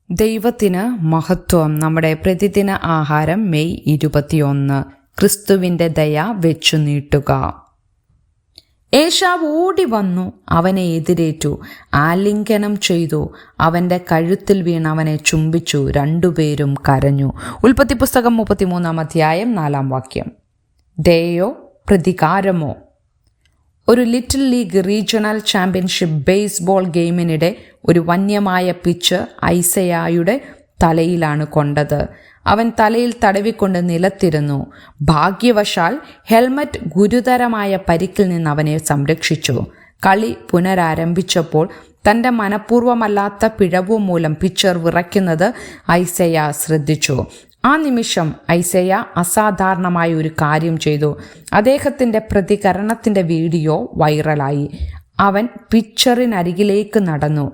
ദൈവത്തിന് മഹത്വം. നമ്മുടെ പ്രതിദിന ആഹാരം മെയ് 21. ക്രിസ്തുവിൻ്റെ ദയ വെച്ചു നീട്ടുക. ഏശാവ് ഓടി വന്നു, അവനെ എതിരേറ്റു, ആലിംഗനം ചെയ്തു, അവൻ്റെ കഴുത്തിൽ വീണ് അവനെ ചുംബിച്ചു. രണ്ടുപേരും കരഞ്ഞു. ഉൽപ്പത്തി പുസ്തകം 33 അധ്യായം 4 വാക്യം. ദയോ പ്രതികാരമോ? ഒരു little league regional championship baseball ഗെയിമിനിടെ ഒരു വന്യമായ പിച്ച് ഐസയായുടെ തലയിലാണ് കൊണ്ടത്. അവൻ തലയിൽ തടവിക്കൊണ്ട് നിലത്തിരുന്നു. ഭാഗ്യവശാൽ ഹെൽമറ്റ് ഗുരുതരമായ പരിക്കിൽ നിന്ന് അവനെ സംരക്ഷിച്ചു. കളി പുനരാരംഭിച്ചപ്പോൾ തൻ്റെ മനഃപൂർവ്വമല്ലാത്ത പിഴവു മൂലം പിച്ചർ വിറയ്ക്കുന്നത് ഐസയ ശ്രദ്ധിച്ചു. ആ നിമിഷം ഐസയ അസാധാരണമായ ഒരു കാര്യം ചെയ്തു. അദ്ദേഹത്തിൻ്റെ പ്രതികരണത്തിൻ്റെ വീഡിയോ വൈറലായി. അവൻ പിച്ചറിനരികിലേക്ക് നടന്നു,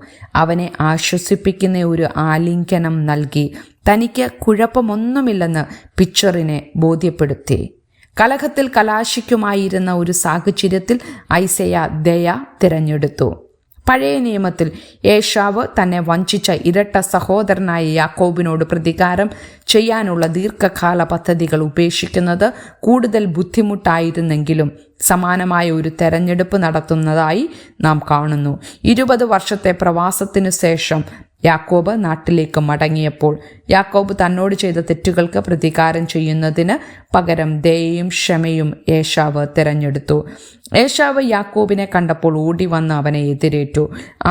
അവനെ ആശ്വസിപ്പിക്കുന്ന ഒരു ആലിംഗനം നൽകി, തനിക്ക് കുഴപ്പമൊന്നുമില്ലെന്ന് പിച്ചറിനെ ബോധ്യപ്പെടുത്തി. കലഹത്തിൽ കലാശിക്കുമായിരുന്ന ഒരു സാഹചര്യത്തിൽ ഐസയ ദയ തിരഞ്ഞെടുത്തു. പഴയ നിയമത്തിൽ ഏശാവ് തന്നെ വഞ്ചിച്ച ഇരട്ട സഹോദരനായ യാക്കോബിനോട് പ്രതികാരം ചെയ്യാനുള്ള ദീർഘകാല പദ്ധതികൾ ഉപേക്ഷിക്കുന്നത് കൂടുതൽ ബുദ്ധിമുട്ടായിരുന്നെങ്കിലും സമാനമായ ഒരു തെരഞ്ഞെടുപ്പ് നടത്തുന്നതായി നാം കാണുന്നു. 20 വർഷത്തെ പ്രവാസത്തിനു ശേഷം യാക്കോബ് നാട്ടിലേക്ക് മടങ്ങിയപ്പോൾ യാക്കോബ് തന്നോട് ചെയ്ത തെറ്റുകൾക്ക് പ്രതികാരം ചെയ്യുന്നതിന് പകരം ദയയും ക്ഷമയും ഏശാവ് തിരഞ്ഞെടുത്തു. ഏശാവ് യാക്കോബിനെ കണ്ടപ്പോൾ ഓടി വന്ന് അവനെ എതിരേറ്റു,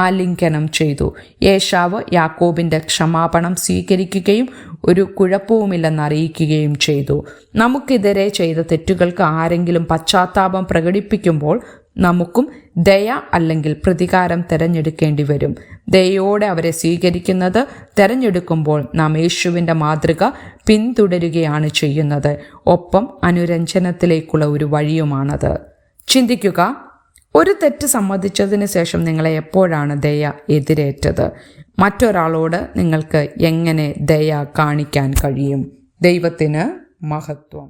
ആലിംഗനം ചെയ്തു. ഏശാവ് യാക്കോബിൻ്റെ ക്ഷമാപണം സ്വീകരിക്കുകയും ഒരു കുഴപ്പവുമില്ലെന്ന് അറിയിക്കുകയും ചെയ്തു. നമുക്കെതിരെ ചെയ്ത തെറ്റുകൾക്ക് ആരെങ്കിലും പശ്ചാത്താപം പ്രകടിപ്പിക്കുമ്പോൾ നമുക്കും ദയ അല്ലെങ്കിൽ പ്രതികാരം തിരഞ്ഞെടുക്കേണ്ടി വരും. ദയയോടെ അവരെ സ്വീകരിക്കുന്നത് തിരഞ്ഞെടുക്കുമ്പോൾ നാം യേശുവിൻ്റെ മാതൃക പിന്തുടരുകയാണ് ചെയ്യുന്നത്. ഒപ്പം അനുരഞ്ജനത്തിലേക്കുള്ള ഒരു വഴിയുമാണത്. ചിന്തിക്കുക, ഒരു തെറ്റ് സമ്മതിച്ചതിന് ശേഷം നിങ്ങളെ എപ്പോഴാണ് ദയ എതിരേറ്റത്? മറ്റൊരാളോട് നിങ്ങൾക്ക് എങ്ങനെ ദയ കാണിക്കാൻ കഴിയും? ദൈവത്തിന് മഹത്വം.